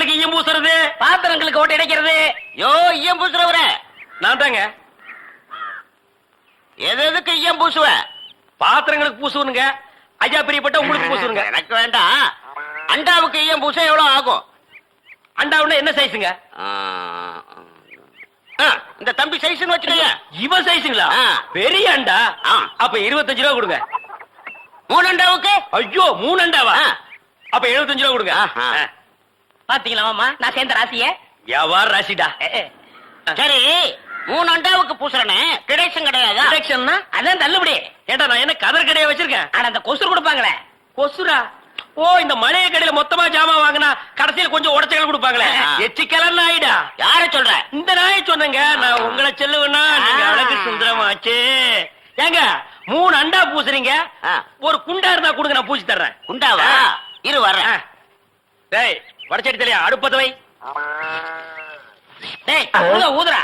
யாருக்கு ஈயம் பூசுறது? பாத்திரங்களுக்கு ஓட்டு இடைக்கிறது. யோ ஈயம் பூசுறவர நான் தாங்க. எதுக்கு ஈயம் பூசுவ? பாத்திரங்களுக்கு பூசுவனுங்க. ஐயா பிரியப்பட்ட உங்களுக்கு பூசுவனுங்க. எனக்கு வேண்டாம். அண்டாவுக்கு ஈயம் பூச எவ்வளவு ஆகும்? அண்டாவுன்னா என்ன சைஸுங்க? இந்த தம்பி சைஸ்னு வச்சுக்கோங்க. இவன் சைஸுங்களா? பெரிய அண்டா. அப்ப 25 ரூபா கொடுங்க. 3 அண்டாவுக்கு? ஐயோ 3 அண்டாவா? அப்ப 75 ரூபா கொடுங்க. பாத்தீங்களா மாமா நான் சேர்ந்த ராசிய? வியாபார ராசிடா. சரி 3 அண்டாவுக்கு பூசுறனே கிடைச்சும் கிடையாது. டிடக்ஷன்னா அதான் தள்ளுபடி. ஏண்டா நான் என்ன கதர் கடையை வச்சிருக்கேன்? ஆனா அந்த கொசு கொடுப்பாங்களே. கொசுரா? ஓ இந்த மளிகை கடையில மொத்தமா ஜாமான் வாங்கினா கடைசியில் கொஞ்சம் உடச்சல் கொடுப்பாங்களே. எச்சிக்கலர் நாயிடா. யார சொல்ற? இந்த நாயை சொன்னங்க. நான் உங்களை செல்லுவேன்னா நீங்க அழகு சுந்தரமாச்சு. ஏங்க 3 அண்டா பூசுறீங்க, ஒரு குண்டா இருந்தா கொடுங்க, நான் பூசி தர்றேன். குண்டாவா? இரு வர்றேன். டேய் வடச்சடி தலையா அடுப்பத வை. டேய் ஊதுறா.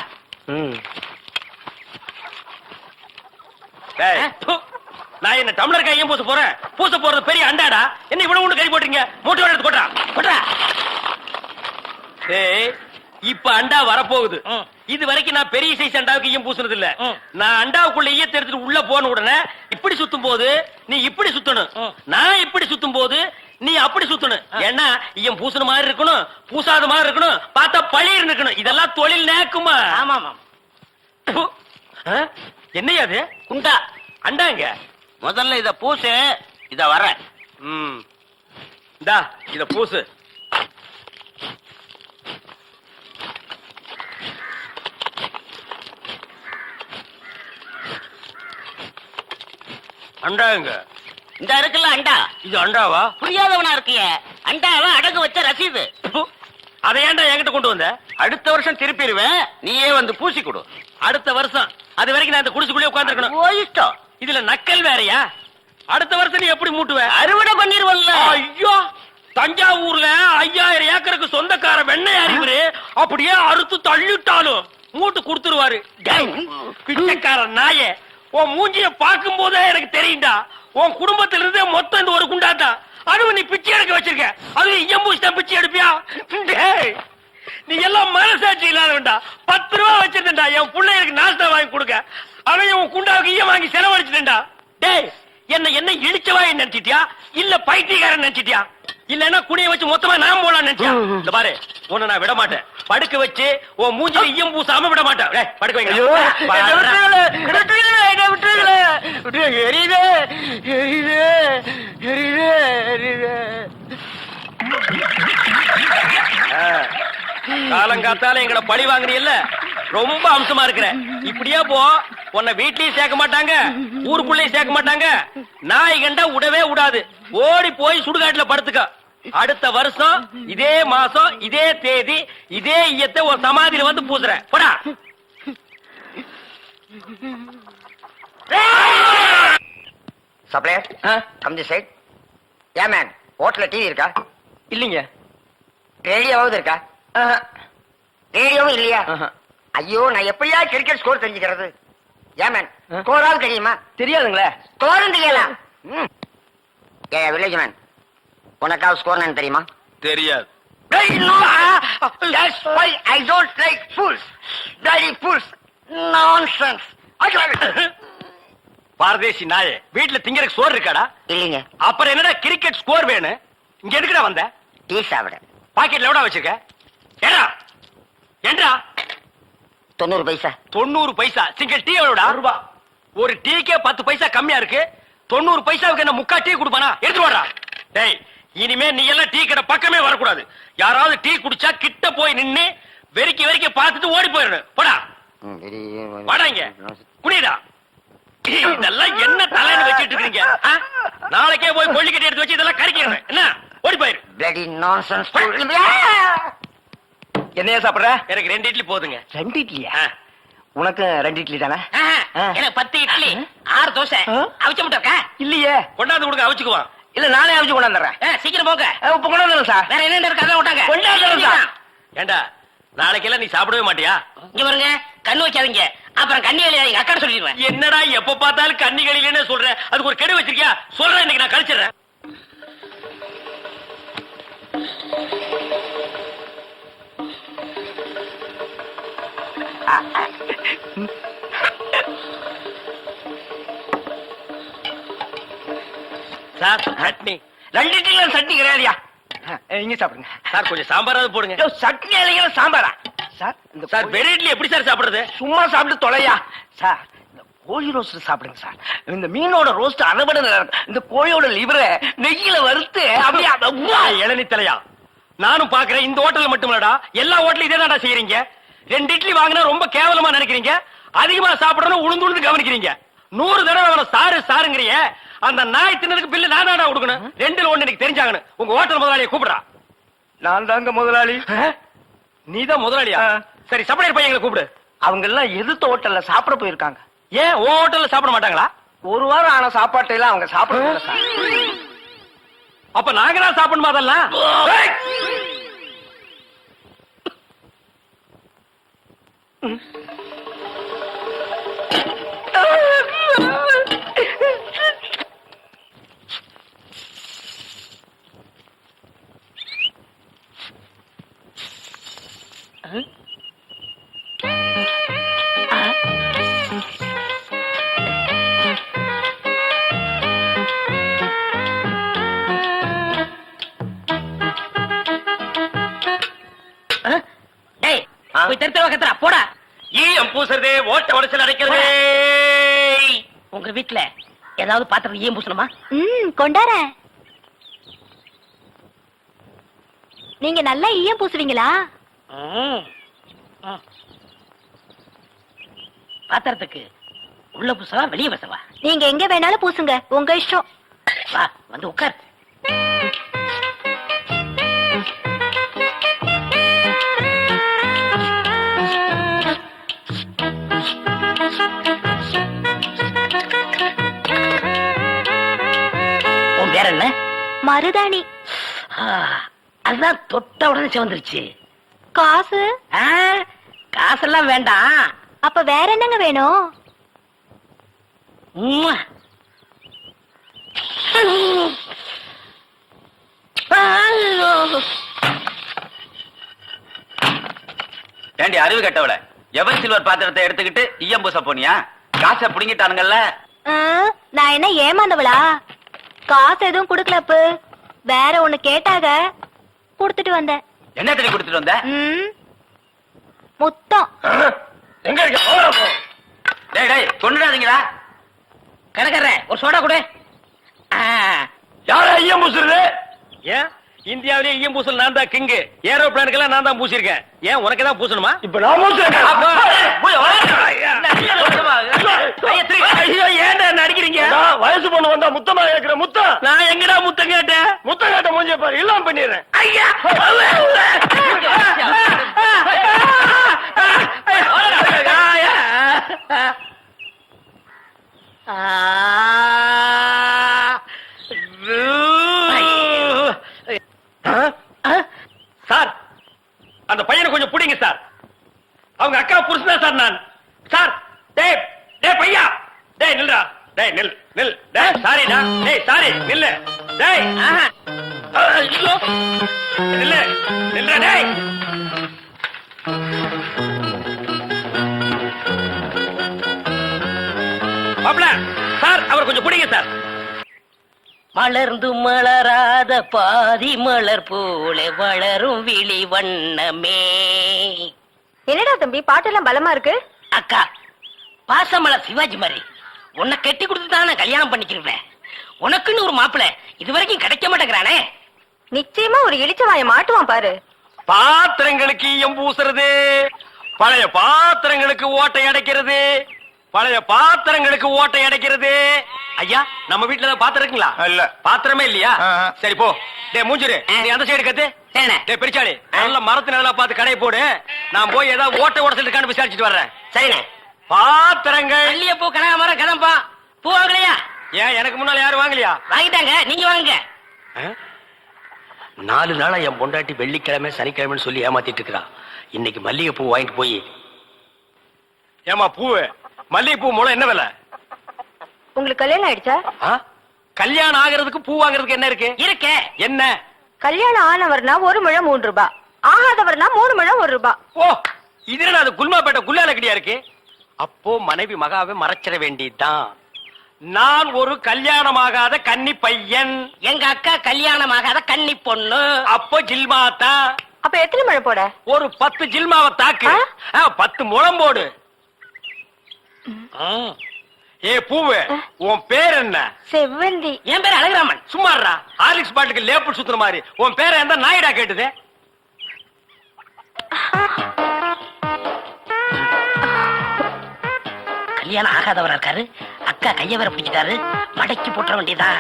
டேய் நான் என்ன டம்ளர் கையும் பூச போறேன்? பூச போறது பெரிய அண்டாடா. என்ன இவ்வளவு ஒண்ணு கை போட்டுறீங்க? மூட்டை எடுத்து கொட்டா கொட்டா. டேய் இப்ப அண்டா வரப்போகுது. இது வரைக்கும் நான் பெரிய சைஸ் அண்டாவுக்கு ஈயம் பூசுனது இல்ல. நான் அண்டாவுக்குள்ள ஈயத்தை எடுத்துட்டு உள்ள போன உடனே இப்படி சுத்தும் போது நீ இப்படி சுத்தணும், நான் இப்படி சுத்தும் போது நீ அப்படி சுத்தணும். ஏன்னா ஈயம் பூசுன மாதிரி இருக்கணும், பூசாத மாதிரி இருக்கணும், பார்த்தா பழிர் இருக்கணும். இதெல்லாம் தொழில் நேக்குமா? ஆமா ஆமா. என்னையா அது? குண்டா அண்டாங்க. முதல்ல இத பூசு. இத வர. இந்தா இத பூசு. அண்டாங்க. இந்த இருக்குல்ல அண்டா. இது அண்டாவா? புரியாதவனா இருக்கிய. அண்டாவை அடகு வச்ச ரசீது. அதை ஏன்டா என்கிட்ட கொண்டு வந்த? அடுத்த வருஷம் திருப்பிடுவேன், நீயே வந்து பூசி கொடு. அடுத்த வருஷம்? அது வரைக்கும் நான் இந்த குடிசுக்குள்ளே உட்கார்ந்து இருக்கணும். இஷ்டம். இதுல நக்கல் வேறயா? அடுத்த வருஷம் நீ எப்படி மூட்டுவ? அறுவடை பண்ணிருவல்ல. ஐயோ தஞ்சாவூர்ல 5000 ஏக்கருக்கு சொந்தக்கார வெண்ணெய் அறிவுரு அப்படியே அறுத்து தள்ளிட்டாலும் மூட்டு கொடுத்துருவாரு. பிச்சைக்கார நாயே, உன் மூஞ்சிய பார்க்கும் போதே எனக்கு தெரியும்டா உன் குடும்பத்தில இருந்தே மொத்தம் இந்த ஒரு குண்டாதான். அதுவும் நீ பிச்சை எடுக்க வச்சிருக்க. அது எம்பூசிதான் பிச்சை எடுப்பியா? நீ எல்லாம் மனசாட்சி இல்லாதவன்டா. 10 ரூபா வச்சிருந்தா என் பிள்ளைகளுக்கு நாஸ்தா வாங்கி கொடுக்க. அவன் உன் குண்டாவுக்கு ஈயம் வாங்கி செலவழிச்சுட்டா. டேய் என்ன இழிச்சவா நினைச்சிட்டியா இல்ல பைத்தியக்காரன் நினைச்சிட்டியா? இல்லன்னா குடிய வச்சு மொத்தமா நான் போலாம் நினைச்சியா? இந்த பாரு உன்னை நான் விட மாட்டேன். படுக்க வச்சு உன் மூஞ்சில ஈயம் பூசாம விட மாட்டேன். படுக்க வைங்க. காலங்காத்தால எங்களை பழி வாங்குறீல்ல, ரொம்ப அம்சமா இருக்கிற. இப்படியே போ, உன்னை வீட்லயும் சேர்க்க மாட்டாங்க, ஊருக்குள்ளேயும் சேர்க்க மாட்டாங்க. நாய் கண்டா விடவே விடாது. ஓடி போய் சுடுகாட்டுல படுத்துக்க. அடுத்த வருஷம் இதே மாசம் இதே தேதி இதே ஈயத்தை ஒரு சமாதியில வந்து பூசுற. போடா. Supplier come the side. Ya man, ஹோட்டல்ல டிவி இருக்கா? இல்லீங்க. ரேடியோவாவது இருக்கா? ரேடியோவும் இல்லையா? ஐயோ நான் எப்படியா கிரிக்கெட் ஸ்கோர் தெரிஞ்சுக்கிறது? யா மேன், ஸ்கோராவது தெரியுமா? தெரியாதுங்களே. ஸ்கோரும் தெரியல. ஏ வில்லேஜ் மேன், உனக்காவது ஸ்கோர் என்ன தெரியுமா? தெரியாது. That's why I don't like fools. Bloody fools. Nonsense. பாரதேசி நாயே, வீட்டுல திங்கறதுக்கு சோறு இருக்காடா? இல்லைங்க. அப்புறம் என்னடா கிரிக்கெட் ஸ்கோர் வேணும்? இங்க எதுக்குடா வந்த? டீ சாப்பிட. பாக்கெட்ல எவ்வளவு வச்சிருக்க? ஏடா ஏண்டா? 90 பைசா. 90 பைசா. Single tea எவ்வளவுடா? ரூபா. ஒரு டீக்கே 10 பைசா கம்மியா இருக்கு. 90 பைசாவுக்கு என்ன முக்கா டீ கொடுப்பானா? எடுத்து வாடா. டேய் இனிமே நீ எல்லாம் டீ கடை பக்கமே வரக்கூடாது. யாராவது டீ குடிச்சா கிட்ட போய் நின்னு வெறிக்க பார்த்துட்டு ஓடி போயிடணும். போடா. வாடாங்க. குடிடா. இதெல்லாம் என்ன தலைன்னு வச்சிட்டு இருக்கீங்க? நாளைக்கே போய் கொள்ளிக்கட்டி எடுத்து வச்சு இதெல்லாம் கறிக்கிறேன். என்ன ஓடி போயிரு. Bloody nonsense. என்னையா சாப்பிடுற? எனக்கு 2 இட்லி போதுங்க. 2 இட்லியா? உனக்கு 2 இட்லி தானே? எனக்கு 10 இட்லி 6 தோசை. அவிச்ச முட்டை இருக்கா? இல்லையே. கொண்டாந்து கொடுங்க, அவிச்சுக்குவான். இல்ல நானே அவிச்சு கொண்டாந்துறேன். சீக்கிரம் போங்க. இப்ப கொண்டாந்துறேன் சார். வேற என்ன இருக்கு அத விட்டாங்க. கொண்டாந்துறேன் சார். ஏண்டா நாளைக்கெல்லாம் நீ சாப்பிடவே மாட்டியா? இங்க பாருங்க, கண்ணு வைக்காதீங்க. அப்புறம் கண்ணி எங்க அக்கா சொல்லிடுவேன். என்னடா எப்ப பார்த்தாலும் கண்ணிகளிலே சொல்ற? அதுக்கு ஒரு கெடு வச்சிருக்கியா? சொல்றேன், இன்னைக்கு நான் கழிச்சிடுறேன். சார் சட்னி 2 இட்லில சட்னி கிடையாதுயா. நீங்க சாப்பிடுங்க. சார் கொஞ்சம் சாம்பாராவது போடுங்க. ஐயோ, சட்னி இல்லைங்க சாம்பாரா சார்? இந்த சார் வெறும் இட்லி எப்படி சார் சாப்பிடுறது? சும்மா சாப்பிட்டு தொலையா சார். இந்த கோழி ரோஸ்ட் சாப்பிடுங்க சார். இந்த மீனோட ரோஸ்ட் அரைபட நல்லா இருக்கும். இந்த கோழியோட லிவரை நெய்யில வறுத்து அப்படியே இளநி தலையா, நானும் பாக்குறேன். இந்த ஹோட்டல்ல மட்டுமல்லடா, எல்லா ஹோட்டலும் இதே தான்டா செய்யறீங்க. 2 இட்லி வாங்கினா ரொம்ப கேவலமா நினைக்கிறீங்க. அதிகமா சாப்பிடணும் உளுந்து உளுந்து கவனிக்கிறீங்க. 100 தடவை அவன சாரு சாருங்கறிய. அந்த நாய் தின்னதுக்கு பில்லு நான் தான்டா கொடுக்கணும். 2ல 1 எனக்கு தெரிஞ்சாகணும். உங்க ஹோட்டல் முதலாளியை கூப்பிடுறா. நான் தாங்க முதலாளி. நீதான் முதலாளியா? சரி, சப்ளையர் பையங்களை கூப்பிடு. அவங்க எல்லாம் எதிர்த்த ஹோட்டல்ல சாப்பிட போயிருக்காங்க. ஏன் உன் ஹோட்டல்ல சாப்பிட மாட்டாங்களா? 1 வாரம் ஆன சாப்பாட்டை எல்லாம் அவங்க சாப்பிட சார். அப்ப நாங்க தான் சாப்பிடணுமா அதெல்லாம்? டேய், போய் தெருத்தவ கத்துறா போடா. ஈயம் பூசுறது, ஓட்ட உடச்சல் அடைக்கிறது. உங்க வீட்டுல ஏதாவது பாத்திரம் ஈயம் பூசணுமா? கொண்டாரேன். நீங்க நல்லா ஈயம் பூசுவீங்களா? பாத்திரத்துக்கு உள்ள பூசவா வெளியே பூசவா? நீங்க எங்க வேணாலும் பூசுங்க, உங்க இஷ்டம். வா வந்து உட்கார். உன் பேர் என்ன? மருதாணி. அதுதான் தொட்ட உடனே சிவந்துருச்சு. காசு? காசெல்லாம் வேண்டாம். அப்ப வேற என்னங்க வேணும்? உம்மா. ஏண்டி அறிவு கட்டவள, எவர் சில்வர் பாத்திரத்தை எடுத்துக்கிட்டு ஈயம் பூச போனியா? காசை புடுங்கிட்டானுங்கல்ல. நான் என்ன ஏமாந்தவளா? காசு எதுவும் குடுக்கலப்பு. வேற ஒண்ணு கேட்டாக, குடுத்துட்டு வந்தேன். என்ன தண்ணி கொடுத்துட்டு வந்த? முத்தம். எங்க இருக்க? டேய் டேய், கொண்டுடாதீங்களா? கணக்கற ஒரு சோடா கொடு. யாரா ஈயம் பூசுறது? ஏன் இந்தியாவிலே ஈயம் பூசல் நான் தான் கிங்கு. ஏரோப்ளானுக்கெல்லாம் நான் தான் பூசிருக்கேன். ஏன் உனக்கு தான் பூசணுமா? இப்ப நான் ஏன்டா நடிக்கிறீங்க? வயசு பொண்ணு வந்தா முத்தமா கேக்குற முத்தம். நான் எங்கடா முத்தம் கேட்டேன்? முத்தம் கேட்ட மூஞ்சிய பாரு, இல்லாம பண்ணிடுறேன். ஐயா சார், அந்த பையனை கொஞ்சம் புடிங்க சார். அவங்க அக்கா புருஷனா சார் நான். சார், டேய் டேய் பையா, டேய் நில்றா. டேய் நில் நில். டேய் சாரிடா. டேய் சாரி நில்லு. டேய் ஐயோ நில்லு நில்றா. டேய் மாப்ள, சார் அவர் கொஞ்சம் புடிங்க சார். மலர்ந்து மலராத பாதி மலர் போல வளரும் விழி வண்ணமே. என்னடா தம்பி, பாட்டெல்லாம் பலமா இருக்கு. அக்கா, பாசமலர் சிவாஜி மாதிரி உன்னை கட்டி கொடுத்து தான் நான் கல்யாணம் பண்ணிக்கிறேன். உனக்குன்னு ஒரு மாப்பிளை இது வரைக்கும் கிடைக்க மாட்டேங்கிறானே. நிச்சயமா ஒரு இளிச்சவாய மாட்டுவான் பாரு. பாத்திரங்களுக்கு ஈயம் பூசுறது, பழைய பாத்திரங்களுக்கு ஓட்டை அடைக்கிறது, பழைய பாத்திரங்களுக்கு ஓட்டை அடைக்கிறது. ஐயா, நம்ம வீட்டுல ஏதாவது பாத்திரம் இருக்குங்களா? இல்ல. பாத்திரமே இல்லையா? சரி போ. டேய் மூஞ்சிரு, நீ அந்த சைடு கத்து. டேய் பெரிச்சாளி, நல்ல மரத்து நல்லா பார்த்து கடை போடு. நான் போய் ஏதாவது ஓட்டை உடசல் இருக்கான்னு விசாரிச்சுட்டு வர்றேன். சரிண்ணே. பாத்திரங்கள் பள்ளிய பூ கனகாமரம் கதம்பா பூ வாங்கலையா? ஏன் எனக்கு முன்னால யாரும் வாங்கலையா? வாங்கிட்டாங்க, நீங்க வாங்குங்க. 4 நாளா என் பொண்டாட்டி வெள்ளிக்கிழமை சனிக்கிழமைன்னு சொல்லி ஏமாத்திட்டு இருக்கா. இன்னைக்கு மல்லிகை பூ வாங்கிட்டு போய். ஏமா பூவு, மல்லிகை பூ மூலம் என்ன விலை? உங்களுக்கு கல்யாணம் ஆயிடுச்சா? கல்யாணம் ஆகிறதுக்கு பூ வாங்குறதுக்கு என்ன இருக்கு? இருக்கே. என்ன? கல்யாணம் ஆனவர்னா 1 முழம் 3 ரூபாய், ஆகாதவர்னா 3 முழம் 1 ரூபாய். ஓ, இது அது குல்மாப்பேட்டை குல்லால கடியா இருக்கு. அப்போ மனைவி மகாவை மறைச்சிட வேண்டியதுதான். நான் ஒரு கல்யாணமாகாத கன்னி பையன். எங்க அக்கா கல்யாணமாகாத கன்னி பொண்ணு. அப்போ ஜில்மாத்தா. அப்ப எத்தனை முழம் போட? ஒரு 10 ஜில்மாவை தாக்கு. 10 முழம் போடு. ஏ பூவு, உன் பேர் என்ன? செவ்வந்தி. என் பேர் அழகுராமன். சும்மாறா, ஹார்லிக்ஸ் பாட்டுக்கு லேபிள் சுத்துற மாதிரி. உன் பேரை எந்த நாயிடா கேட்டுது? கல்யாணம் ஆகாதவரா இருக்காரு. அக்கா கைய வேற பிடிச்சிட்டாரு. மடக்கி போட்டுற வேண்டியதா.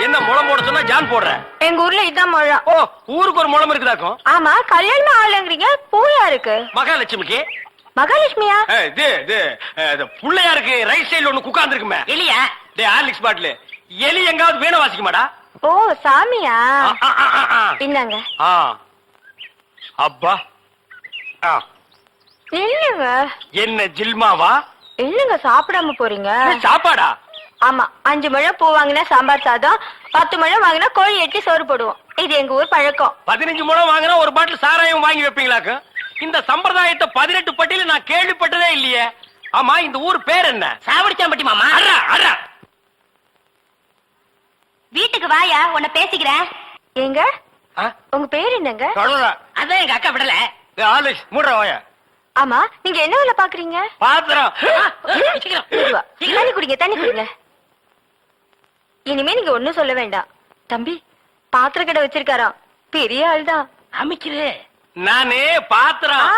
என்ன முளம் போட சொன்னா ஜான் போடுற? எங்க ஊர்ல இதான் முழம். ஓ, ஊருக்கு ஒரு முளம் இருக்குதாக்கும். ஆமா, கல்யாணம் ஆகலங்கிறீங்க. பூயா இருக்கு. மகாலட்சுமிக்கு. மகாலட்சுமியா? இது புள்ளையாருக்கு ரைட் சைடுல ஒண்ணு உட்கார்ந்து இருக்குமே. எலியா? டேய் ஹார்லிக்ஸ் பாட்டில் எலி எங்காவது வீணை வாசிக்குமாடா? ஓ, சாமியா? இந்தாங்க. அப்பா இல்லங்க. என்ன ஜில்மாவா? இல்லங்க, சாப்பிடாம போறீங்க. சாப்பாடா? ஆமா, 5 முழம் பூ வாங்கினா சாம்பார் சாதம், 10 முழம் வாங்கினா கோழி எட்டி சோறு போடுவோம். இது எங்க ஊர் பழக்கம். 15 முழம் வாங்கினா ஒரு பாட்டில் சாராயம் வாங்கி வைப்பீங்களாக்கு? இந்த சம்பிரதாயத்தை 18 பட்டியல நான் கேள்விப்பட்டதே இல்லையே. ஆமா, இந்த ஊர் பேர் என்ன? சாவடிச்சாம்பட்டி மாமா. அறா வீட்டுக்கு வாயா, உன்னை பேசிக்கிறேன். எங்க உங்க பேர் என்னங்க? அதான் எங்க அக்கா விடல. ஆலிஷ் மூடுற வாயா. ஆமா, நீங்க என்ன வேலை பாக்குறீங்க? பாத்திரம். இதுவா? தண்ணி குடிங்க, தண்ணி குடிங்க. இனிமே நீங்க ஒண்ணும் சொல்ல வேண்டாம். தம்பி பாத்திர கடை வச்சிருக்காராம், பெரிய ஆள் தான். அமைச்சிரு. நானே பாத்திரம்.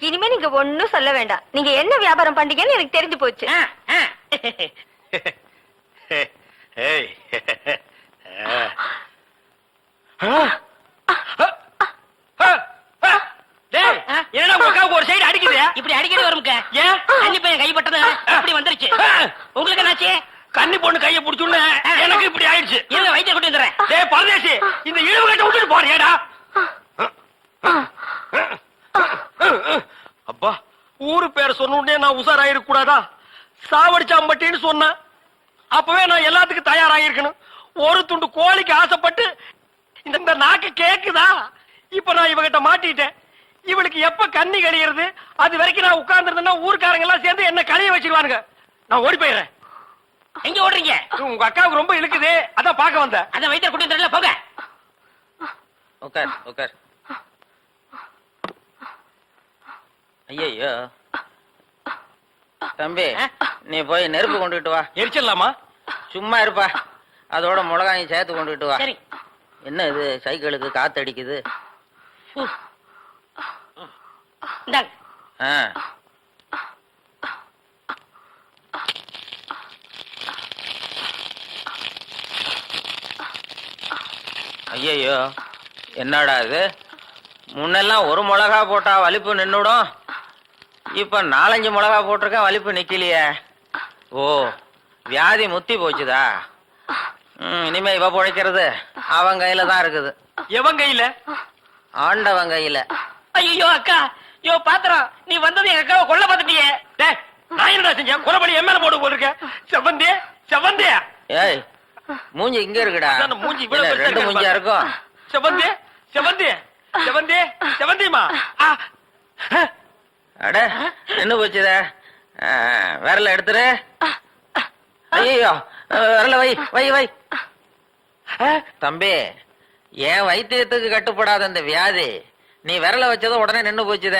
இனிமே நீங்க ஒண்ணும் சொல்ல வேண்டாம். நீங்க என்ன வியாபாரம் பண்றீங்கன்னு எனக்கு தெரிஞ்சு போச்சு. என்னடா உங்க ஒரு சைடு அடிக்குது? இப்படி அடிக்கடி வரும்க்க. ஏன்? கன்னி பையன் கைப்பட்டது இப்படி வந்துருச்சு. உங்களுக்கு என்னாச்சு? கன்னி பொண்ணு கைய புடிச்சுன்னு எனக்கு இப்படி ஆயிடுச்சு. இருங்க, வைத்தியம் கொண்டு வந்துறேன். டேய் பரதேசி, இந்த இழுவு கட்ட விட்டுட்டு போறியாடா? அப்பா, ஊரு பேர் சொன்ன உடனே நான் உசாராயிருக்க கூடாதா? சாவடிச்சாம்பட்டின்னு சொன்ன அப்பவே நான் எல்லாத்துக்கும் தயாராகிருக்கணும். ஒரு துண்டு கோழிக்கு ஆசைப்பட்டு இந்த நாக்கு கேக்குதா? இப்ப நான் இவகிட்ட மாட்டிட்டேன். இவளுக்கு எப்ப கண்ணி கழியிறது? அது வரைக்கும் நான் உட்கார்ந்து இருந்தேன்னா ஊர்க்காரங்க எல்லாம் சேர்ந்து என்ன கழிய வச்சிருவானுங்க. நான் ஓடி போயிடுறேன். எங்க ஓடுறீங்க? உங்க அக்காவுக்கு ரொம்ப இழுக்குது, அதான் பாக்க வந்தேன். அதான் வைத்தியம் கொண்டு வந்துறல, போங்க. உட்கார் உட்கார். ஐயோ தம்பி, நீ போய் நெருப்பு கொண்டுகிட்டு வா. எரிச்சிடலாமா? சும்மா இருப்பா. அதோட மிளகாயும் சேர்த்து கொண்டுகிட்டு வா. சரி. என்ன இது, சைக்கிளுக்கு காத்து அடிக்குது? இந்தாங்க. ஐயோ என்னடா இது, முன்னெல்லாம் ஒரு மிளகா போட்டா வலிப்பு நின்னுடும். இப்ப 4-5 மிளகா போட்டிருக்கேன், வலிப்பு நிக்கலையே. ஓ, வியாதி முத்தி போச்சுதா? இனிமே இவ பொழைக்கிறது அவன் கையில தான் இருக்குது. எவன் கையில? ஆண்டவன் கையில. ஐயோ அக்கா, யோ பாத்திரம், நீ வந்தது எங்க அக்காவை கொல்ல பார்த்துட்டியே. டேய், நான் என்னடா செஞ்சேன்? கொலைபடி என் மேல போட்டு போயிருக்க. செவந்தே செவந்தே. ஏய், மூஞ்சி இங்க இருக்குடா. மூஞ்சி இவ்வளவு பெருசா 2 மூஞ்சியா இருக்கும். செவந்தே செவந்தே செவந்தே செவந்திமா. அட, என்ன போச்சுத? விரல எடுத்துரு. ஐயோ, விரல வை வை வை. தம்பி, என் வைத்தியத்துக்கு கட்டுப்படாத இந்த வியாதி நீ விரல வச்சத உடனே நின்னு போச்சுத.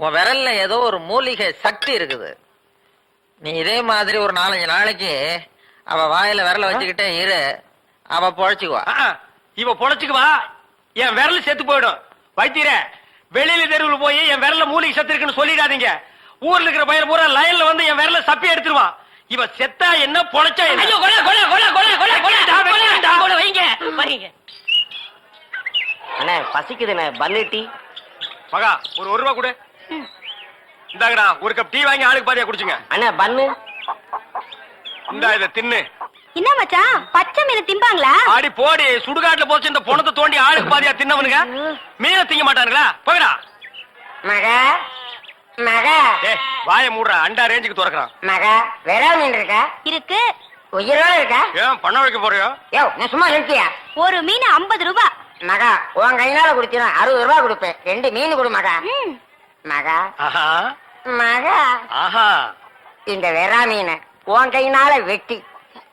உன் விரல்ல ஏதோ ஒரு மூலிகை சக்தி இருக்குது. நீ இதே மாதிரி ஒரு 4-5 நாளைக்கு அவ வாயில விரல வச்சுக்கிட்டே இரு, அவ பொழைச்சுக்குவா. இவ பொழைச்சுக்குவா, என் விரல் செத்து போயிடும். வைத்தியர, வெளியில தெருவில் போய் என் விரல மூலிகை சத்து இருக்குன்னு சொல்லிடாதீங்க. ஊர்ல இருக்கிற பையன் பூரா லைன்ல வந்து என் விரல சப்பி எடுத்துருவான். இவ செத்தா என்ன, பொழைச்சா என்ன? ஐயோ, கொலை கொலை கொலை கொலை கொலை கொலை கொலை வைங்க வரீங்க. அண்ணே பசிக்குதுண்ணே, பன்னு டீ. மகா, ஒரு 1 ரூபா கொடு. இந்தாங்கடா, ஒரு கப் டீ வாங்கி ஆளுக்கு பாதியா குடிச்சுங்க. அண்ணே பன்னு. இந்தா இத தின்னு. என்ன மச்சான், பச்சை மீன் திம்பாங்களா? ஆடி போடி, சுடுகாட்டுல போச்சு இந்த பொணத்தை தோண்டி ஆளுக்கு பாதியா தின்னவனுங்க. மீனை திங்க மாட்டானுங்களா? போகடா. மகா மகா. ஏய், வாயை மூடுறா, அண்டா ரேஞ்சுக்கு துறக்குறான். மகா, வெறா மீன் இருக்கா? இருக்கு. உயிரோட இருக்கா? ஏன் பண்ண வைக்க போறியோ? யோ, நான் சும்மா நிறுத்தியா? ஒரு மீன் 50 ரூபாய். மகா, உன் கையினால குடிச்சினா 60 ரூபாய் கொடுப்பேன். 2 மீன் கொடு மகா. மகா ஆஹா மகா, ஆஹா. இந்த வெறா மீனை உன் கையினால வெட்டி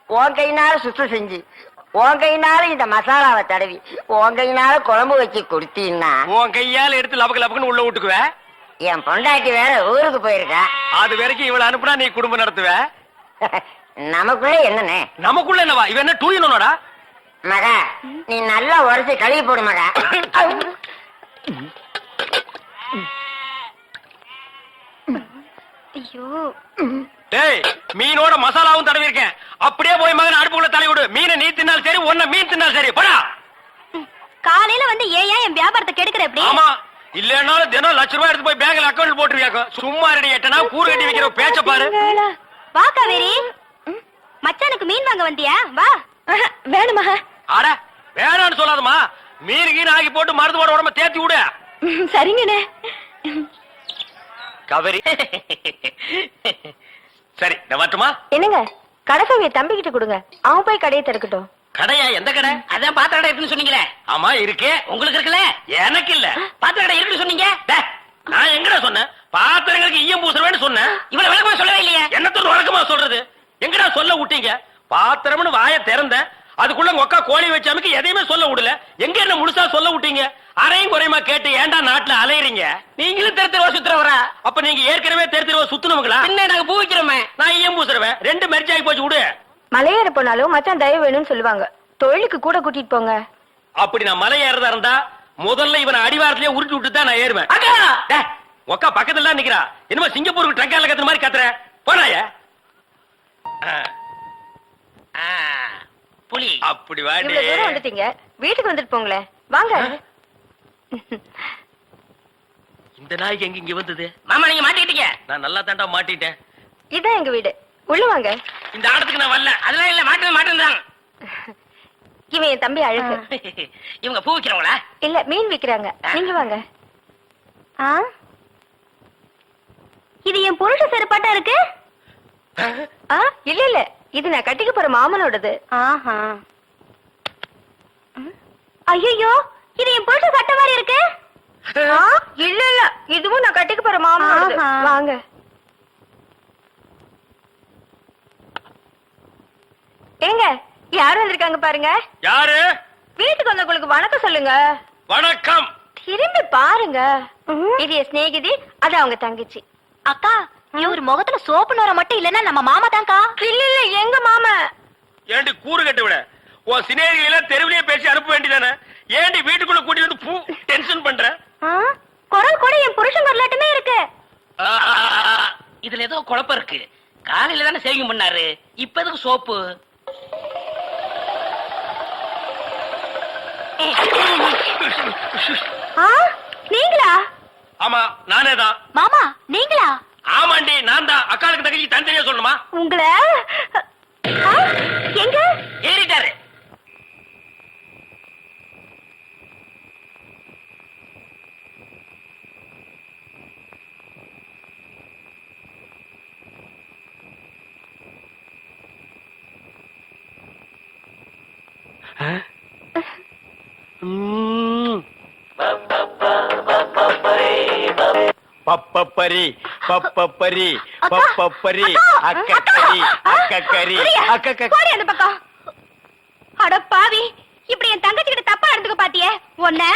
உன் கையினால சுத்தம் செஞ்சு உன் கையினால இந்த மசாலாவை தடவி உன் கையினால குழம்பு வச்சு கொடுத்தீன்னா உன் கையால எடுத்து லபக்கு லபக்குன்னு உள்ள விட்டுக்குவ. என் பொண்டாட்டி வேற ஊருக்கு போயிருக்கா. அது வரைக்கும் இவள அனுப்புனா நீ குடும்பம் நடத்துவ. நமக்குள்ள என்னண்ணே? நமக்குள்ள என்னவா? இவன் என்ன டூயினோடா? மகா நீ நல்லா உரைச்சு கழுவி போடு மகா. ஐயோ டேய், மீனோட மசாலாவும் தடவி இருக்கேன். அப்படியே போய் மகன் அடுப்புக்குள்ள தலை விடு. மீனை நீ தின்னாலும் சரி, ஒன்ன மீன் தின்னாலும் சரி. போடா. காலையில வந்து ஏன் என் வியாபாரத்தை கெடுக்கிற எப்படி? ஆமா, இல்லன்னாலும் தினம் ₹1,00,000 எடுத்து போய் பேங்க்ல அக்கவுண்ட் போட்டுருவியாக்கோ. சும்மா ரெடி எட்டனா கூறு கட்டி வைக்கிற பேச்ச பாரு. வா காவேரி, மச்சானுக்கு மீன் வாங்க வந்தியா? வா. வேணுமா? அட வேணான்னு சொல்லாதம்மா. மீன் கீன் ஆகி போட்டு மருந்து போட உடம்ப தேத்தி விடு. சரிங்கண்ணே. கவரி சரி, நான் வரட்டுமா? என்னங்க, கடைசாவிய தம்பிக்கிட்ட கொடுங்க, அவன் போய் கடையை திறக்கட்டும். கடையா? எந்த கடை? அதான் பாத்திர கடை இருக்குன்னு சொன்னீங்களே. ஆமா இருக்கே. உங்களுக்கு இருக்குல்ல? எனக்கு இல்ல. பாத்திர கடை இருக்குன்னு சொன்னீங்க. டேய், நான் எங்கடா சொன்னேன்? பாத்திரங்களுக்கு ஈயம் பூசுறவேன்னு சொன்னேன். இவ்வளவு விளக்கமா சொல்லவே இல்லையே. என்னத்தோட வழக்கமா சொல்றது? எங்கடா சொல்ல விட்டீங்க? பாத்திரம்னு வாய திறந்த அதுக்குள்ள உங்க அக்கா கோழி வச்சாமுக்கு எதையுமே சொல்ல விடல. எங்க என்ன முழுசா சொல்ல விட்டீங்க? அரையும் குறையுமா கேட்டு ஏன்டா நாட்டுல அலையறீங்க? நீங்களும் தெரு தெருவா சுத்துறவரா? அப்ப நீங்க ஏற்கனவே தெரு சுத்துனவங்களா? என்ன நாங்க பூ வைக்கிறோமே. நான் ஈயம் பூசுறவன். ரெண்டு மெரிச்சு ஆகி போச்சு விடு. மலையேற போனாலும் மச்சான் தயவு வேணும்னு சொல்லுவாங்க. தொழிலுக்கு கூட கூட்டிட்டு போங்க. அப்படி நான் மலை ஏறதா இருந்தா முதல்ல இவனை அடிவாரத்திலேயே உருட்டி விட்டு தான் நான் ஏறுவேன். அக்கா, டேய், உக்கா பக்கத்துல தான் நிக்கிறா. என்னமோ சிங்கப்பூருக்கு ட்ரங்கால கத்துற மாதிரி கத்துற. போறாய. புலி. அப்படி வாடி. இவ்வளவு தூரம் வந்துட்டீங்க, வீட்டுக்கு வந்துட்டு போங்களே. வாங்க. இந்த நாய்க்கு எங்க இங்க வந்தது? மாமா நீங்க மாட்டிக்கிட்டீங்க. நான் நல்லா தாண்டா மாட்டிட்டேன். இதான் எங்க வீடு, உள்ள வாங்க. இந்த ஆடத்துக்கு நான் வரல. அதெல்லாம் இல்ல, மாட்டேன். இவன் என் தம்பி அழகு. இவங்க பூ வைக்கிறவங்களா? இல்ல, மீன் விக்கிறாங்க. நீங்க வாங்க. இது என் புருஷ செருப்பாட்டா இருக்கு. இல்ல இல்ல, இது நான் கட்டிக்க போற மாமனோடது. ஐயோ, இது என் புருஷ சட்டை மாதிரி இருக்கு. இல்ல இல்ல, இதுவும் நான் கட்டிக்க போற மாமனோடது. வாங்க. ஏங்க, யார் வந்திருக்காங்க பாருங்க. யாரு? வீட்டுக்கு வந்தவங்களுக்கு வணக்கம் சொல்லுங்க. வணக்கம். திரும்பி பாருங்க. இது என் சிநேகிதி, அது அவங்க தங்கச்சி. அக்கா, இவர் முகத்துல சோப்பு நோர மட்டும் இல்லன்னா நம்ம மாமா தான்க்கா. இல்ல இல்ல, எங்க மாமா. ஏண்டி கூறு கட்டு விட? உன் சினேகிகளை தெருவிலேயே பேசி அனுப்ப வேண்டியதானே? ஏண்டி வீட்டுக்குள்ள கூட்டி வந்து பூ டென்ஷன் பண்ற? குரல் கூட என் புருஷன் வரலாட்டுமே இருக்கு. இதுல ஏதோ குழப்பம் இருக்கு. காலையில தானே சேவிங் பண்ணாரு, இப்ப எதுக்கு சோப்பு? நீங்களா? ஆமா, நானே தான். மாமா நீங்களா? ஆமாண்டி, நான் தான். அக்காளுக்கு தங்கச்சி தனித்தனியா சொல்லணுமா? உங்களை எங்க ஏறிட்டாரு. பப்பப்பரி பப்பப்பரி பப்பப்பரி அக்கக்கரி அக்கக்கரி அக்கக்க. போடி அந்த பக்கம். அட பாவி, இப்படி என் தங்கச்சி கிட்ட தப்பா நடந்துக்க பாத்தியே. உன்னை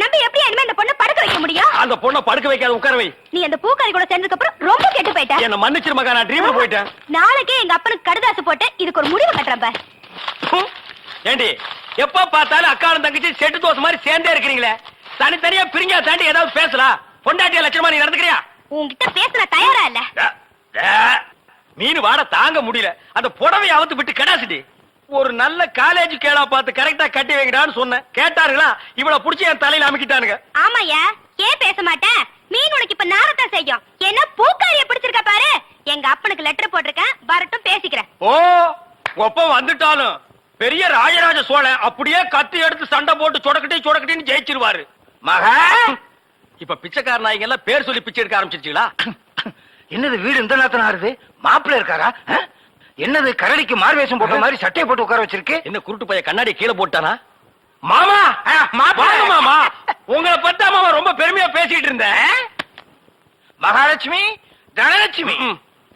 நம்பி எப்படி இனிமே இந்த பொண்ணை படுக்க வைக்க முடியும்? அந்த பொண்ணை படுக்க வைக்காத, உட்கார வை. நீ அந்த பூக்காரி கூட சேர்ந்ததுக்கு அப்புறம் ரொம்ப கெட்டு போயிட்ட. என்ன மன்னிச்சிரு மகா, நான் ட்ரீம்ல போயிட்டேன். நாளைக்கே எங்க அப்பனுக்கு கடுதாசு போட்டு இதுக்கு ஒரு முடிவு கட்டுறப்ப. ஏண்டி, எப்ப பார்த்தாலும் அக்காளும் தங்கச்சி செட்டு தோசை மாதிரி சேர்ந்தே இருக்கிறீங்களே. தனித்தனியா பிரிஞ்சா தாண்டி ஏதாவது பேசலாம். பொண்டாட்டியா லட்சணமா நீ நடந்துக்கிறியா? உன்கிட்ட பேச தயாரா இல்ல. மீன் வாட தாங்க முடியல. அந்த புடவை அவுத்து விட்டு கடாசிட்டி. ஒரு நல்ல காலேஜ் கேளா பார்த்து கரெக்டா கட்டி வைங்கடான்னு சொன்னேன். கேட்டாருங்களா? இவளை புடிச்சு என் தலையில அமைக்கிட்டானுங்க. ஆமாயா, ஏன் பேச மாட்டேன்? மீன் உனக்கு இப்ப நாரத்தான் செய்யும். என்ன பூக்காரிய பிடிச்சிருக்க பாரு. எங்க அப்பனுக்கு லெட்டர் போட்டிருக்கேன், வரட்டும் பேசிக்கிறேன். ஓ, ஒப்ப வந்துட்டாலும் பெரிய ராஜராஜ சோழன் அப்படியே கத்தி எடுத்து சண்டை போட்டு சொடக்கட்டின்னு ஜெயிச்சிருவாரு. மகா, இப்ப பிச்சைக்கார நாய்ங்க எல்லாம் பேர் சொல்லி பிச்சை எடுக்க ஆரம்பிச்சிருச்சீங்களா? என்னது வீடு இந்த நேரத்துல ஆறுது? மாப்பிள்ள இருக்காரா? என்னது கரடிக்கு மார்வேஷம் போட்ட மாதிரி சட்டையை போட்டு உட்கார வச்சிருக்கு? என்ன குருட்டு பைய கண்ணாடி கீழே போட்டானா? மாமா, வாங்க மாமா. உங்களை பத்தா மாமா ரொம்ப பெருமையா பேசிட்டு இருந்தேன். மகாலட்சுமி, தனலட்சுமி,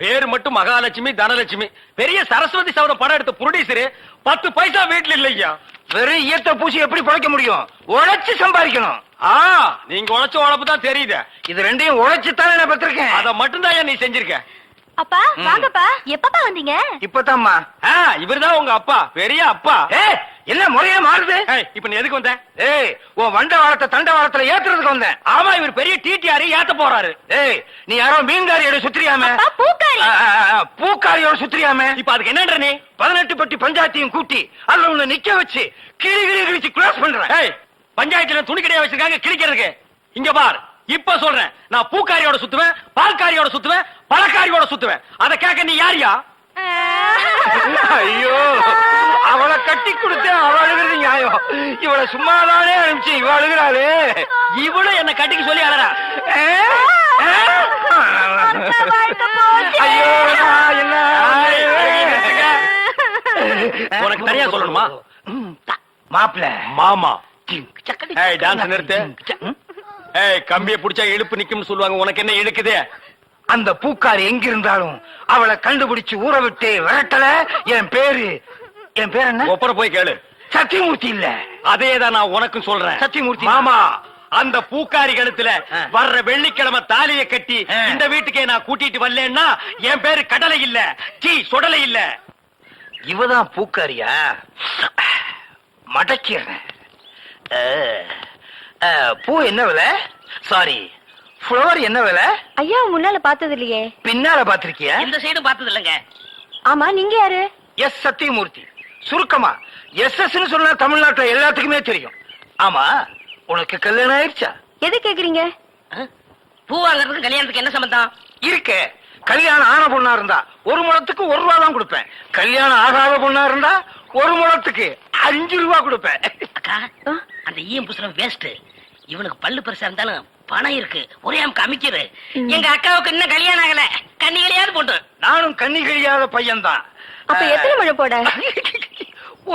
பேரு மட்டும் மகாலட்சுமி தனலட்சுமி. பெரிய சரஸ்வதி சபதம் படம் எடுத்த ப்ரொடியூசரு 10 பைசா வீட்டுல இல்லையா. வெறும் ஈயத்தை பூசி எப்படி பிழைக்க முடியும்? உழைச்சு சம்பாதிக்கணும். நீங்க உழைச்ச உழைப்பு தான் தெரியுது. இது ரெண்டையும் உழைச்சுத்தானே நான் பெற்றிருக்கேன். அத மட்டும் தான் நீ செஞ்சிருக்க. அப்பா வாங்கப்பா. எப்பப்பா வந்தீங்க? இப்பதாம்மா. இவர்தான் உங்க அப்பா, பெரிய அப்பா. என்ன முறையே மாறுது? இப்ப நீ எதுக்கு வந்த? உன் வண்ட வாரத்தை தண்ட வாரத்துல ஏத்துறதுக்கு வந்தேன். ஆமா, இவர் பெரிய டிடிஆர் ஏத்த போறாரு. நீ யாரோ மீன்காரியோட சுத்திரியாம? பூக்காரி. பூக்காரியோட சுத்திரியாம? இப்ப அதுக்கு என்னன்ற நீ? 18 பட்டி பஞ்சாயத்தையும் கூட்டி அதுல உன்னை நிக்க வச்சு கிளி கிளி கிழிச்சு க்ளோஸ் பண்றேன். பஞ்சாயத்துல துணி கடையா வச்சிருக்காங்க கிழிக்கிறதுக்கு. இங்க பார், இப்ப சொல்றேன், நான் பூக்காரியோட சுத்துவேன், பால்காரியோட சுத்துவேன், பழக்காரியோட சுத்துவேன். அத கேட்க நீ யாரியா? ஐயோ, அவளை கட்டி கொடுத்து அவ அழுகிறது நியாயம். இவளை சும்மாதானே அனுப்பிச்சு இவ அழுகிறாளே. இவளும் என்ன கட்டிக்கு சொல்லி அழறா. ஐயோ, என்ன உனக்கு தனியா சொல்லணுமா? மாப்பிள மாமா. டான்ஸ் நிறுத்து. கம்பிய புடிச்சா இழுப்பு நிக்கும்னு சொல்லுவாங்க. உனக்கு என்ன இழுக்குது? அந்த பூக்காரி எங்க இருந்தாலும் அவளை கண்டுபிடிச்சு ஊற விட்டு விரட்டல. என் பேரு என்ன? ஒப்பர போய் கேளு. சத்தியமூர்த்தி இல்ல. அதேதான் நான் உனக்கும் சொல்றேன். சத்தியமூர்த்தி மாமா. அந்த பூக்காரி கழுத்துல வர்ற வெள்ளிக்கிழமை தாலியை கட்டி இந்த வீட்டுக்கே நான் கூட்டிட்டு வரலன்னா என் பேரு கடலை இல்ல, டீ சுடலை இல்ல. இவதான் பூக்காரியா? மடக்கிறேன். பூ என்ன விலை? சாரி, ஃப்ளவர் என்ன விலை? ஐயா முன்னால பார்த்தது இல்லையே. பின்னால பாத்திருக்கியா? இந்த சைடு பார்த்தது இல்லங்க. ஆமா, நீங்க யாரு? எஸ் சத்தியமூர்த்தி. சுருக்கமா எஸ் சொன்னா தமிழ்நாட்டுல எல்லாத்துக்குமே தெரியும். ஆமா, உனக்கு கல்யாணம் ஆயிடுச்சா? எது கேக்குறீங்க? பூ வாங்குறதுக்கு கல்யாணத்துக்கு என்ன சம்பந்தம் இருக்க? கல்யாணம் ஆன பொண்ணா இருந்தா 1 முழத்துக்கு 1 ரூபா தான் கொடுப்பேன். கல்யாணம் ஆகாத பொண்ணா இருந்தா 1 முழத்துக்கு 5 ரூபா கொடுப்பேன். அக்கா, அந்த ஈயம் புசுரம் வேஸ்ட். இவனுக்கு பல்லு பெருசா இருந்தாலும் பணம் இருக்கு. ஒரே அமைக்கிறது. எங்க அக்காவுக்கு இன்னும் கல்யாணம் ஆகல. கண்ணிகளையாவது போட்டு. நானும் கண்ணி கழியாத பையன் தான். அப்ப எத்தனை முழம் போட?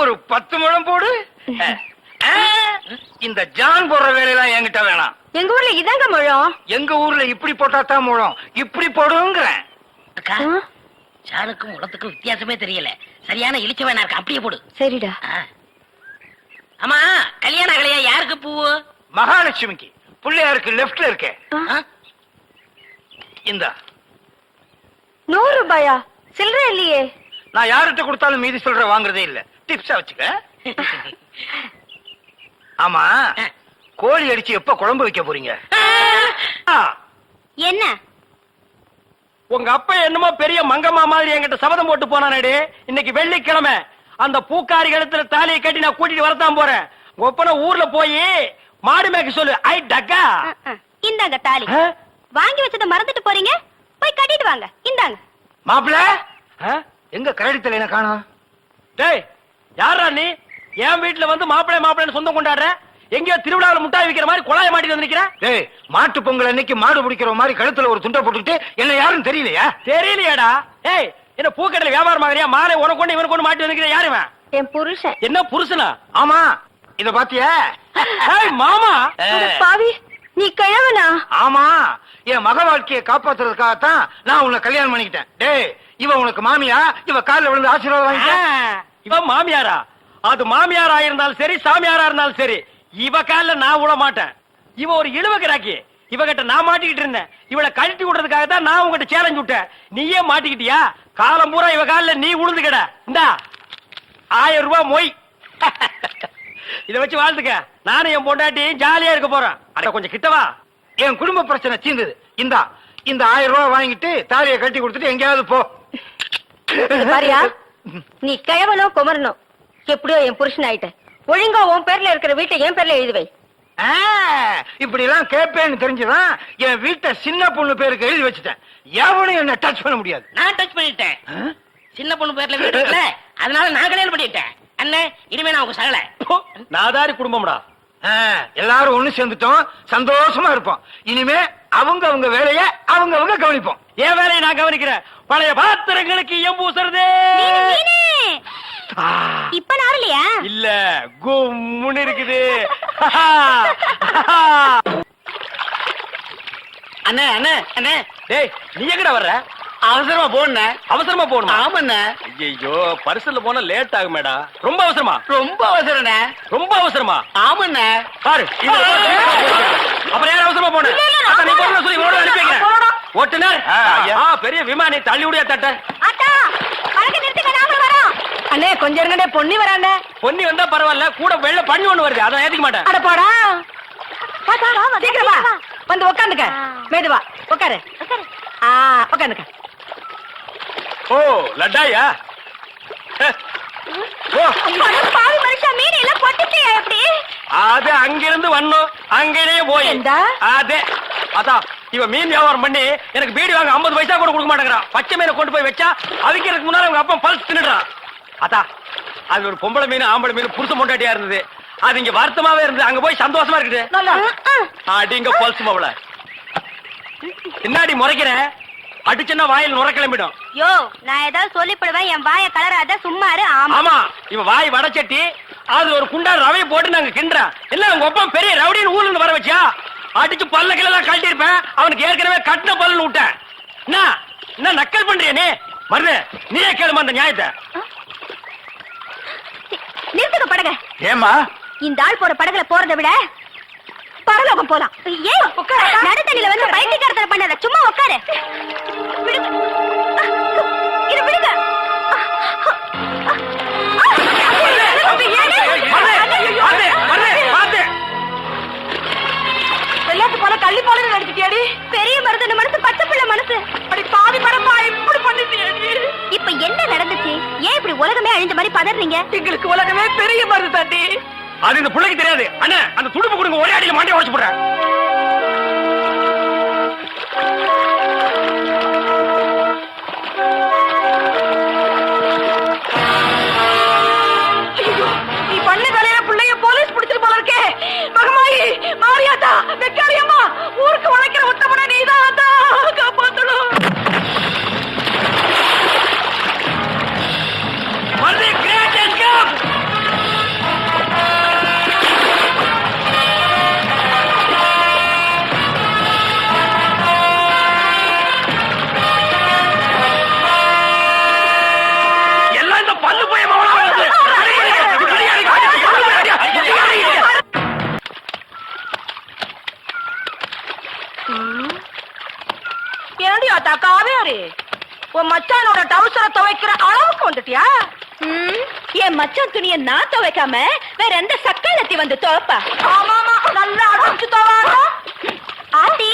ஒரு 10 முழம் போடு. இந்த ஜான் போடுற வேலையெல்லாம் என்கிட்ட வேணாம். எங்க ஊர்ல இதாங்க முழம். எங்க ஊர்ல இப்படி போட்டா தான் முழம். இப்படி போடுங்கிறேன். அக்கா, ஜானுக்கும் முளத்துக்கும் வித்தியாசமே தெரியல. சரியான இழிச்ச வேணா இருக்கு. அப்படியே போடு. சரிடா. ஆமா, கல்யாணம் ஆகலையா? யாருக்கு பூவு? மகாலட்சுமிக்கு. பிள்ளையாருக்கு லெப்ட்ல இருக்க. இந்த 100 ரூபாயா? சில்லற இல்லையே. நான் யார்கிட்ட கொடுத்தாலும் மீதி சொல்ற வாங்குறதே இல்ல. டிப்ஸா வச்சுக்க. ஆமா, கோழி அடிச்சு எப்ப குழம்பு வைக்க போறீங்க? என்ன? உங்க அப்பா என்னமோ பெரிய மங்கம்மா மாதிரி என்கிட்ட சபதம் போட்டு போனானே. இன்னைக்கு வெள்ளிக்கிழமை அந்த பூக்காரி கழுத்துல தாலியை கட்டி நான் கூட்டிட்டு வரத்தான் போறேன். ஒப்பன ஊர்ல போய் மாடு மேய்க்க சொல்லு. ஐ டக்கா. இந்தாங்க தாலி. வாங்கி வச்சத மறந்துட்டு போறீங்க. போய் கட்டிட்டு வாங்க. இந்தாங்க. மாப்பிள்ள எங்க கரடி தலையில காணோம்? டேய், யாரா நீ? என் வீட்டுல வந்து மாப்பிள்ளை மாப்பிள்ளைன்னு சொந்தம் கொண்டாடுற. எங்கயோ திருவிழாவில் முட்டாய் விக்கிற மாதிரி குழாய மாட்டிட்டு வந்து நிக்கிற. டேய், மாட்டு பொங்கல் அன்னைக்கு மாடு பிடிக்கிற மாதிரி கழுத்துல ஒரு துண்டை போட்டுக்கிட்டு என்ன யாரும் தெரியலையா? தெரியலையாடா? ஏய், என்ன பூக்கடையில வியாபாரம் ஆகுறியா? மாலை உனக்கு கொண்டு இவனுக்கு கொண்டு மாட்டி வந்து யாருவ? என் புருஷன். என்ன புருஷனா? ஆமா, இத பாத்தியா? மாமா பாவி, நீ கிழவனா? ஆமா, என் மக வாழ்க்கையை காப்பாத்துறதுக்காகத்தான் நான் உன்னை கல்யாணம் பண்ணிக்கிட்டேன். டேய், இவ உனக்கு மாமியா? இவ காலில் விழுந்து ஆசீர்வாதம் வாங்கிக்க. இவ மாமியாரா? அது மாமியாரா இருந்தாலும் சரி, சாமியாரா இருந்தாலும் சரி, இவ காலில் நான் விட மாட்டேன். இவ ஒரு இழுவக்கிறாக்கி. இவகிட்ட நான் மாட்டிக்கிட்டு இருந்தேன். இவளை கழட்டி விடுறதுக்காக தான் நான் உங்ககிட்ட சேலஞ்ச் விட்டேன். நீயே மாட்டிக்கிட்டியா? காலம் பூரா இவ காலில் நீ உழுந்து கிட. இந்தா 1000 ரூபாய் மொய். இத வச்சு வாழ்த்துக்க. நானும் என் பொண்டாட்டி ஜாலியா இருக்க போறேன். அட கொஞ்சம் கிட்டவா. என் குடும்ப பிரச்சனை தீர்ந்தது. இந்த 1000 ரூபாய் வாங்கிட்டு தாலியை கட்டி கொடுத்துட்டு எங்கேயாவது போ. பாரியா, நீ கிழவனோ குமரனோ எப்படியோ என் புருஷன் ஆயிட்ட. ஒழுங்கா உன் பேர்ல இருக்கிற வீட்டை என் பேர்ல எழுதி வை. இப்படி எல்லாம் கேட்பேன்னு தெரிஞ்சுதான் என் வீட்டை சின்ன பொண்ணு பேருக்கு எழுதி வச்சுட்டேன். எவனும் என்ன டச் பண்ண முடியாது. நான் டச் பண்ணிட்டேன். சின்ன பொண்ணு பேர்ல வீடு இருக்குல்ல, அதனால நான் கல்யாணம் பண்ணிட்டேன். அண்ணே, இனிமே நான் உங்க சகல. நாதாரி குடும்பம்டா. எல்லாரும் ஒண்ணு சேர்ந்துட்டோம், சந்தோஷமா இருப்போம். இனிமே அவங்க அவங்க வேலைய அவங்க அவங்க கவனிப்போம். என் வேலையை நான் கவனிக்கிறேன். பழைய பாத்திரங்களுக்கு ஈயம் பூசுறதே. இப்ப நாரலையா? இல்ல, கும்முன்னு இருக்குது. அண்ணே அண்ணே அண்ணே, டேய், நீ எங்கடா வர்ற? அவசரமா போன அவசரமா போகணுமா? ஆமாண்ணே. ஐயோ பரிசல்ல போனா லேட் ஆகும் மேடா. ரொம்ப அவசரமா? ரொம்ப அவசரண்ணே. ரொம்ப அவசரமா? ஆமாண்ணே. பாரு அப்புறம் யார் அவசரமா போன? அதான் நீ போன சொல்லி ஓட அனுப்பிங்க. ஓட்டுனர் பெரிய விமானி தள்ளி விடியா தட்ட. அத்தா வழக்கு நிறுத்துங்க, நாங்க வரோம். அண்ணே கொஞ்சம் இருங்கண்ணே, பொன்னி வராண்ணே. பொன்னி வந்தா பரவாயில்ல, கூட வெள்ள பண்ணி ஒண்ணு வருது, அதான் ஏத்துக்க மாட்டேன். அட போடா, வா, சீக்கிரம் வா, வந்து உக்காந்துக்க. மேதுவா உட்காரு. உட்காந்துக்க. ஓ லட்டாயா? ஓ பாவி மனுஷா, மீன் எல்லாம் பொட்டுச்சியா எப்படி? அது அங்கிருந்து வந்தோம், அங்கேயே போய் எந்தா? அதே அதான் இவன் மீன் வியாபாரம் பண்ணி எனக்கு பீடி வாங்க 50 பைசா கூட கொடுக்க மாட்டேங்கிறான். பச்சை மீனை கொண்டு போய் வச்சா அதுக்கு எனக்கு முன்னால அவங்க அப்பா பல்ஸ் தின்னுடுறான். அதான் அது ஒரு பொம்பளை மீன் ஆம்பளை மீன் புருஷ பொண்டாட்டியா இருந்தது. அது இங்க வருத்தமாவே இருந்தது, அங்க போய் சந்தோஷமா இருக்குது. அடிங்க பல்ஸ் மாவள பின்னாடி முறைக்கிறேன், அடிச்சுன்னா வாயில் நுர கிளம்பிடும். யோ, நான் ஏதாவது சொல்லிப்படுவேன், என் வாய கலராத, சும்மா இரு. ஆமா இவன் வாய் வடச்சட்டி, அது ஒரு குண்டா ரவையை போட்டு நாங்க கிண்டுறேன். இல்ல உங்க அப்பா பெரிய ரவுடின்னு ஊர்ல இருந்து வர வச்சியா? அடிச்சு பல்ல கிளெல்லாம் கழட்டி இருப்பேன். அவனுக்கு ஏற்கனவே கட்டின பல்லுன்னு விட்டேன். என்ன நக்கல் பண்றிய நீ? மருது நீயே கேளுமா அந்த நியாயத்தை. நிறுத்துக்க படக. ஏமா இந்த ஆள் போற படகுல போறதை விட பரலோகம் போலாம். ஏன் நடுத்தண்ணில வந்து பைத்தியக்காரத்தனை பண்ணாத, சும்மா உட்காரு. விடுங்க, இது விடுங்க. வெள்ளாட்டு போல கள்ளி போல நடிச்சிட்டியாடி. பெரிய மருது மனசு, பச்சை பிள்ளை மனசு. அப்படி பாதி மரமா இப்படி பண்ணிட்டியாடி. இப்ப என்ன நடந்துச்சு? ஏன் இப்படி உலகமே அழிஞ்ச மாதிரி பதறீங்க? எங்களுக்கு உலகமே பெரிய மருந்து தாண்டி. அது இந்த பிள்ளைக்கு தெரியாது. அண்ணா அந்த துடுப்பு கொடுங்க, ஒரே அடியில மாட்டி உடைச்சு போடுறேன். நீ பண்ண வேலையில பிள்ளைய போலீஸ் பிடிச்சிட்டு போல இருக்கே. மகமாயி, மாரியாத்தா, வெக்காரியம்மா, ஊருக்கு உழைக்கிற உத்தமன நீதான் காப்பாத்தணும். Marudhu great escape. எல்லாம் இந்த பல்லு போய் மவளா வருது. ஏண்டி ஆத்தா காவேரி, உன் மச்சானோட டவுசரை துவைக்கிற அளவுக்கு வந்துட்டியா? என் மச்சான் துணியை நான் துவைக்காம வேற எந்த சக்காலத்தி வந்து துவைப்பா? ஆமாமா, நல்லா அடைச்சு தவாரா. ஆத்தி,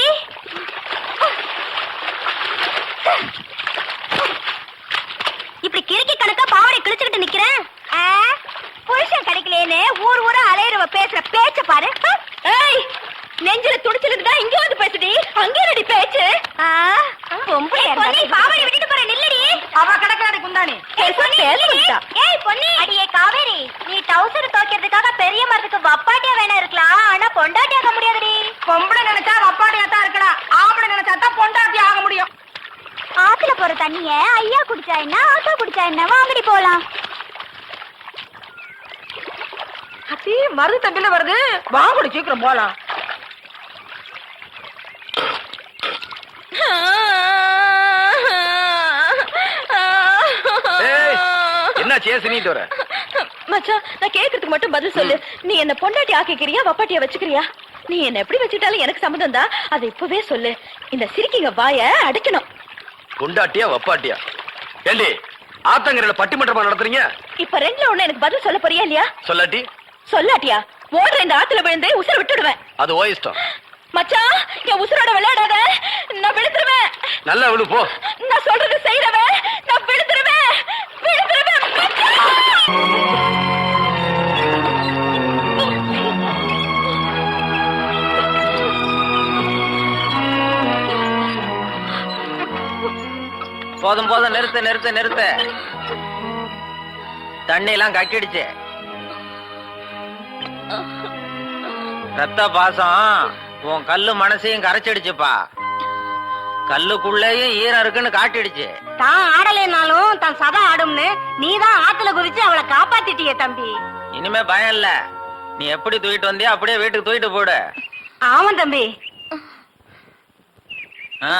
இப்படி கிறுக்கி கணக்கா பாவடை கிழிச்சுக்கிட்டு நிக்கிறேன். புருஷன் கிடைக்கலேன்னு ஊர் ஊரா அலையறவ பேசுற பேச்ச பாரு. ஏய், நெஞ்சில துடிச்சில இருந்தா இங்க வந்து பேசுடி, அங்க என்னடி பேச்சு? பொம்பளை பாவடை விட்டுட்டு போற, நில்லடி. அவ கிடக்காடி குந்தாணி. ஏய் பொன்னி, அடியே காவேரி, நீ டவுசர் துவைக்கிறதுக்காக பெரிய மரத்துக்கு வப்பாட்டியா வேணா இருக்கலாம், ஆனா பொண்டாட்டியாக முடியாதுடி. பொம்பளை நினைச்சா அப்பாடியா தான் இருக்கலாம், ஆம்பளை நினைச்சா தான் பொண்டாட்டி ஆக முடியும். ஆத்துல போற தண்ணிய ஐயா குடிச்சா என்ன, ஆத்தா குடிச்சா என்ன, வாங்கடி போலாம். அத்தி மருந்து தம்பில வருது, வாங்கடி சீக்கிரம் போலாம். என்ன சேசினிட்டு வர? மச்சான், நான் கேக்குறதுக்கு மட்டும் பதில் சொல்லு. நீ என்ன பொண்டாட்டி ஆக்கிக்கிறியா, வப்பாட்டியா வச்சுக்கிறியா? நீ என்ன எப்படி வச்சுட்டாலும் எனக்கு சம்மதம் தான், அதை இப்பவே சொல்லு. இந்த சிரிக்கிங்க வாய அடைக்கணும். பொண்டாட்டியா வப்பாட்டியா? ஏண்டி ஆத்தங்கரையில பட்டிமன்றமா நடத்துறீங்க? இப்ப ரெண்டுல ஒண்ணு எனக்கு பதில் சொல்ல போறியா இல்லையா? சொல்லாட்டி சொல்லாட்டியா ஓடுற இந்த ஆத்துல விழுந்து உசுர விட்டுடுவேன். அது ஓ இஷ்டம். மச்சான், என் உசுரோட விளையாடாத, நான் விழுந்துருவேன். நல்லா விழு போ. நான் சொல்றது செய்யறவன், நான் விழுந்துருவேன், விழுந்துருவேன். போதும் போதும், நிறுத்து நிறுத்து நிறுத்து. தண்ணி எல்லாம் கக்கிடுச்சு. ரத்த பாசம் உன் கல்லு மனசையும் கரைச்சிடுச்சுப்பா. கல்லுக்குள்ளேயும் ஈரம் இருக்குன்னு காட்டிடுச்சு. தான் ஆடலைனாலும் தான் சதா ஆடும்னு நீதான் ஆத்துல குதிச்சு அவளை காப்பாத்திட்டியே தம்பி. இனிமே பயம் இல்ல. நீ எப்படி தூக்கிட்டு வந்தியோ அப்படியே வீட்டுக்கு தூக்கிட்டு போடு. ஆமா தம்பி. ஆ